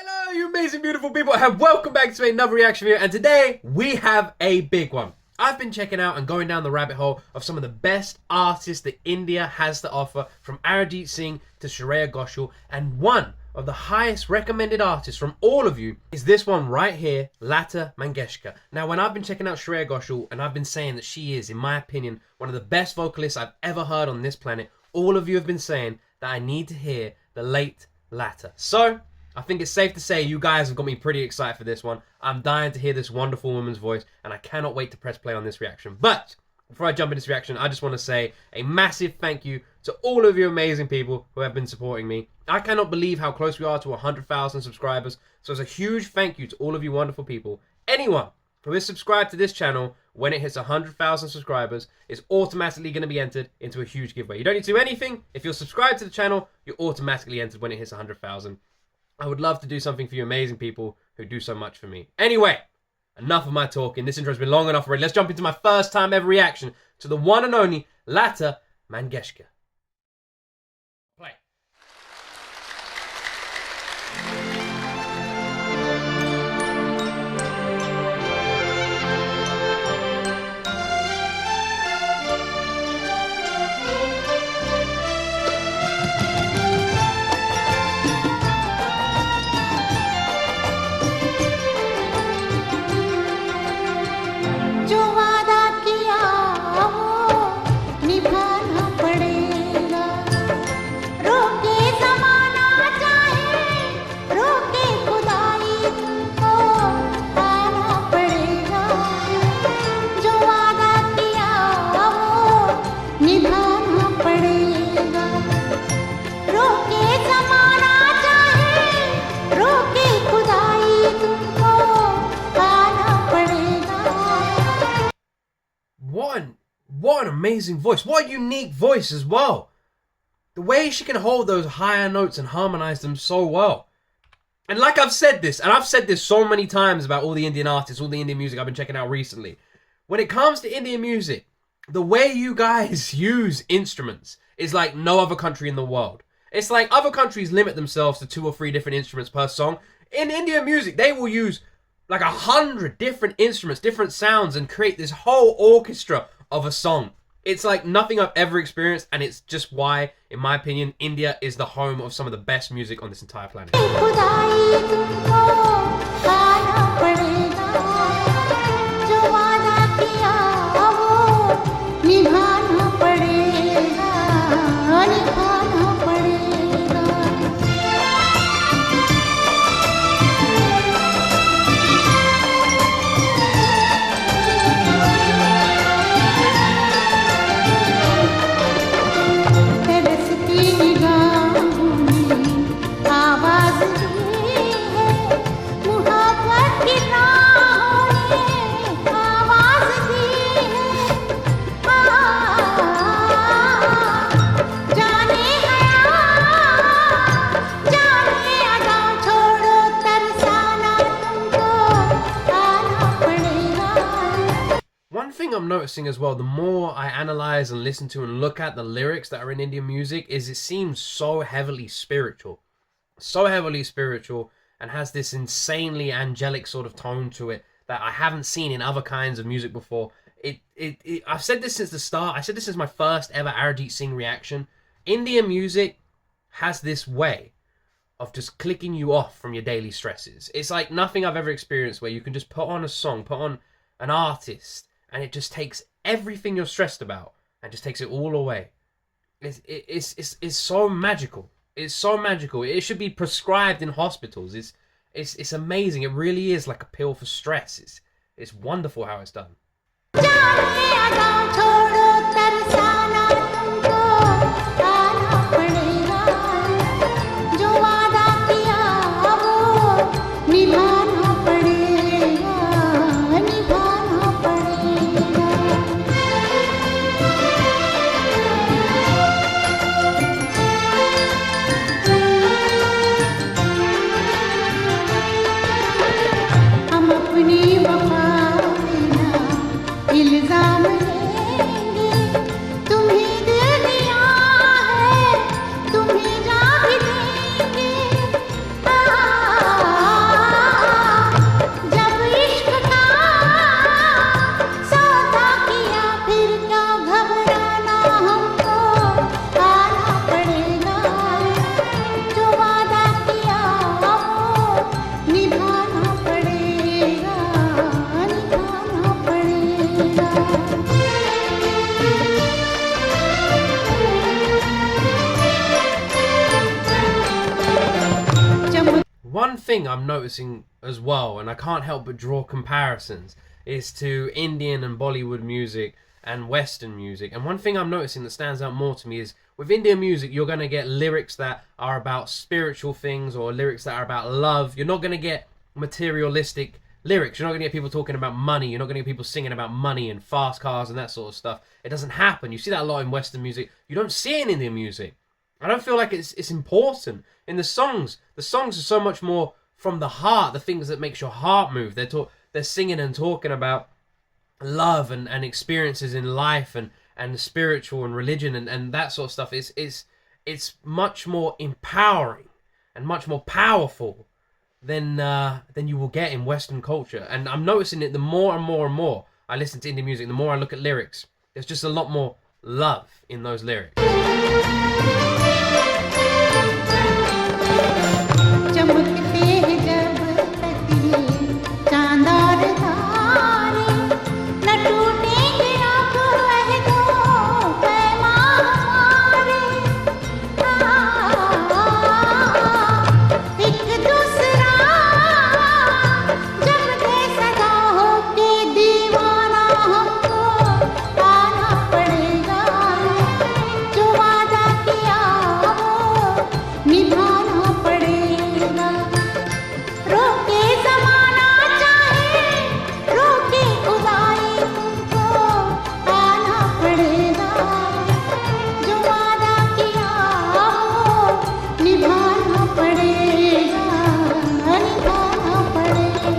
Hello, you amazing, beautiful people, and welcome back to another reaction video. And today we have a big one. I've been checking out and going down the rabbit hole of some of the best artists that India has to offer, from Arijit Singh to Shreya Ghoshal, and one of the highest recommended artists from all of you is this one right here, Lata Mangeshkar. Now, when I've been checking out Shreya Ghoshal and I've been saying that she is, in my opinion, one of the best vocalists I've ever heard on this planet, all of you have been saying that I need to hear the late Lata. So I think it's safe to say you guys have got me pretty excited for this one. I'm dying to hear this wonderful woman's voice, and I cannot wait to press play on this reaction. But before I jump into this reaction, I just want to say a massive thank you to all of you amazing people who have been supporting me. I cannot believe how close we are to 100,000 subscribers, so it's a huge thank you to all of you wonderful people. Anyone who is subscribed to this channel, when it hits 100,000 subscribers, is automatically going to be entered into a huge giveaway. You don't need to do anything. If you're subscribed to the channel, you're automatically entered when it hits 100,000. I would love to do something for you amazing people who do so much for me. Anyway, enough of my talking. This intro has been long enough already. Let's jump into my first time ever reaction to the one and only Lata Mangeshkar. Play. जो वादा किया वो निभाना पड़ेगा, रोके ज़माना चाहे रोके खुदाई तुमको आना पड़ेगा, जो वादा किया वो निभाना पड़ेगा, रोके ज़माना चाहे रोके खुदाई तुमको आना पड़ेगा. What an amazing voice. What a unique voice as well. The way she can hold those higher notes and harmonize them so well. And like I've said this, and I've said this so many times about all the Indian artists, all the Indian music I've been checking out recently. When it comes to Indian music, the way you guys use instruments is like no other country in the world. It's like other countries limit themselves to 2 or 3 different instruments per song. In Indian music, they will use like 100 different instruments, different sounds, and create this whole orchestra of a song. It's like nothing I've ever experienced, and it's just why, in my opinion, India is the home of some of the best music on this entire planet. खुदाई तुमको आना पड़ेगा, जो वादा किया वो निभाना पड़ेगा, निभाना पड़ेगा. तरसती निगाहों में आवाज़ दी है, मुहब्बत की राहों ने आवाज़ दी है. जाने हया जाने अदा छोड़ो तरसाना तुमको आना पड़ेगा. One thing I'm noticing as well, the more I analyze and listen to and look at the lyrics that are in Indian music, is it seems so heavily spiritual. So heavily spiritual, and has this insanely angelic sort of tone to it that I haven't seen in other kinds of music before. I've said this since the start. I said this is my first ever Arijit Singh reaction. Indian music has this way of just clicking you off from your daily stresses. It's like nothing I've ever experienced, where you can just put on a song, put on an artist, and it just takes everything you're stressed about and just takes it all away. It's so magical. It's so magical. It should be prescribed in hospitals. It's amazing. It really is like a pill for stress. It's wonderful how it's done. जाने अदा छोड़ो तरसाना तुमको आना पड़ेगा, जो वादा किया वो निभाना पड़ेगा, निभाना पड़ेगा. हम अपनी वफा पे ना इल्जाम लेंगे, तुम्हें दिल दिया One thing I'm noticing as well, and I can't help but draw comparisons, is to Indian and Bollywood music and Western music. And one thing I'm noticing that stands out more to me is with Indian music, you're going to get lyrics that are about spiritual things or lyrics that are about love. You're not going to get materialistic lyrics. You're not going to get people talking about money. You're not going to get people singing about money and fast cars and that sort of stuff. It doesn't happen. You see that a lot in Western music. You don't see it in Indian music. I don't feel like it's important in the songs. The songs are so much more from the heart, the things that makes your heart move. They're singing and talking about love and experiences in life and spiritual and religion and that sort of stuff. It's much more empowering and much more powerful than you will get in Western culture. And I'm noticing it the more and more and more I listen to Indian music, the more I look at lyrics. There's just a lot more love in those lyrics. चमकते हैं जब तकिए चांद और तारे न टूटेंगे अब अहदों पैमान हमारे एक दूसरा जब दे सदा हो के दीवाना हमको आना पड़ेगा जो वादा किया वो निभाना पड़ेगा रोके ज़माना चाहे रोके खुदाई तुमको आना पड़ेगा जो वादा किया वो निभाना पड़ेगा निभाना पड़ेगा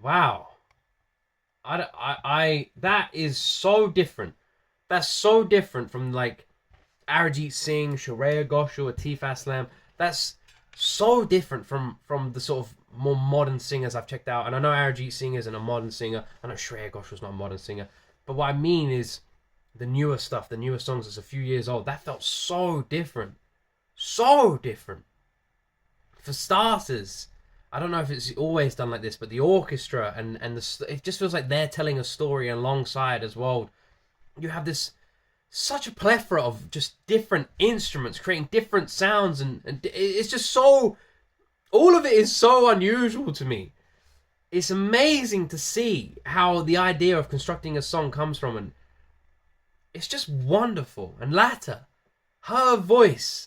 Wow. That is so different. That's so different from like Arijit Singh, Shreya Ghoshal, Atif Aslam. That's so different from the sort of more modern singers I've checked out. And I know Arijit Singh isn't a modern singer. I know Shreya Ghoshal's not a modern singer. But what I mean is the newer stuff, the newer songs that's a few years old, that felt so different. So different. For starters, I don't know if it's always done like this, but the orchestra and it just feels like they're telling a story alongside as well. You have this such a plethora of just different instruments creating different sounds and it's just so, all of it is so unusual to me. It's amazing to see how the idea of constructing a song comes from, and it's just wonderful. And Lata, her voice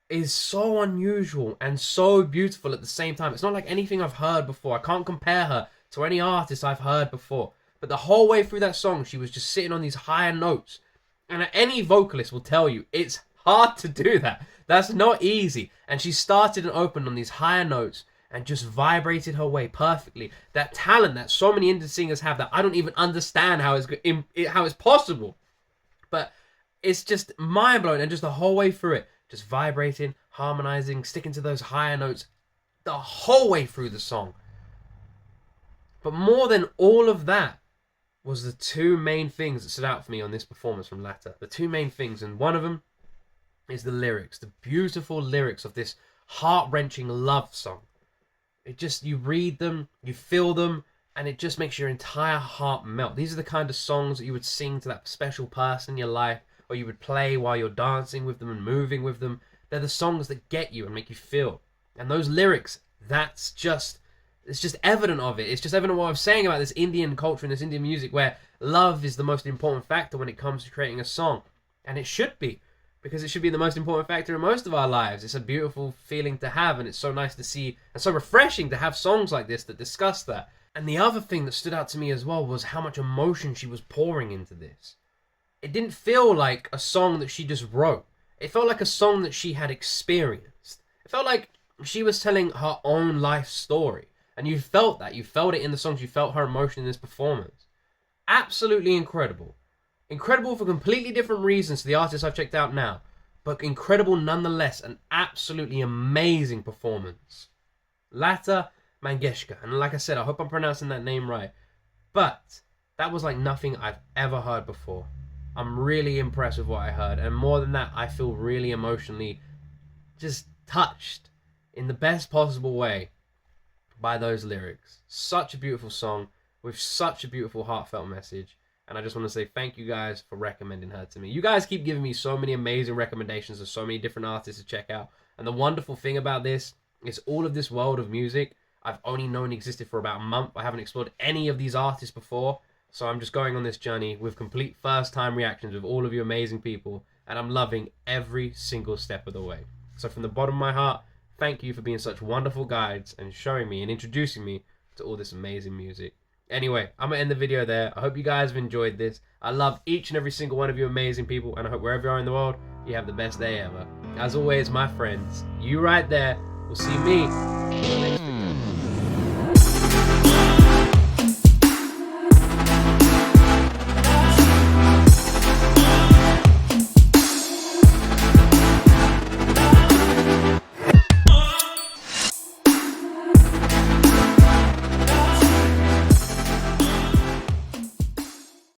is so unusual and so beautiful at the same time. It's not like anything I've heard before. I can't compare her to any artist I've heard before. But the whole way through that song, she was just sitting on these higher notes. And any vocalist will tell you, it's hard to do that. That's not easy. And she started and opened on these higher notes and just vibrated her way perfectly. That talent that so many Indian singers have that I don't even understand how it's possible. But it's just mind-blowing. And just the whole way through it, just vibrating, harmonizing, sticking to those higher notes the whole way through the song. But more than all of that was the two main things that stood out for me on this performance from Lata. The two main things, and one of them is the lyrics, the beautiful lyrics of this heart-wrenching love song. It just, you read them, you feel them, and it just makes your entire heart melt. These are the kind of songs that you would sing to that special person in your life, or you would play while you're dancing with them and moving with them. They're the songs that get you and make you feel. And those lyrics, it's just evident of it. It's just evident what I was saying about this Indian culture and this Indian music, where love is the most important factor when it comes to creating a song. And it should be, because it should be the most important factor in most of our lives. It's a beautiful feeling to have, and it's so nice to see, and so refreshing to have songs like this that discuss that. And the other thing that stood out to me as well was how much emotion she was pouring into this. It didn't feel like a song that she just wrote. It felt like a song that she had experienced. It felt like she was telling her own life story. And you felt that. You felt it in the songs. You felt her emotion in this performance. Absolutely incredible. Incredible for completely different reasons to the artists I've checked out now. But incredible nonetheless. An absolutely amazing performance. Lata Mangeshkar. And like I said, I hope I'm pronouncing that name right. But that was like nothing I've ever heard before. I'm really impressed with what I heard. And more than that, I feel really emotionally just touched in the best possible way by those lyrics. Such a beautiful song with such a beautiful heartfelt message. And I just want to say thank you guys for recommending her to me. You guys keep giving me so many amazing recommendations of so many different artists to check out. And the wonderful thing about this is all of this world of music I've only known existed for about a month. I haven't explored any of these artists before. So I'm just going on this journey with complete first-time reactions with all of you amazing people. And I'm loving every single step of the way. So from the bottom of my heart, thank you for being such wonderful guides and showing me and introducing me to all this amazing music. Anyway, I'm going to end the video there. I hope you guys have enjoyed this. I love each and every single one of you amazing people, and I hope wherever you are in the world, you have the best day ever. As always, my friends, you right there will see me in the next video.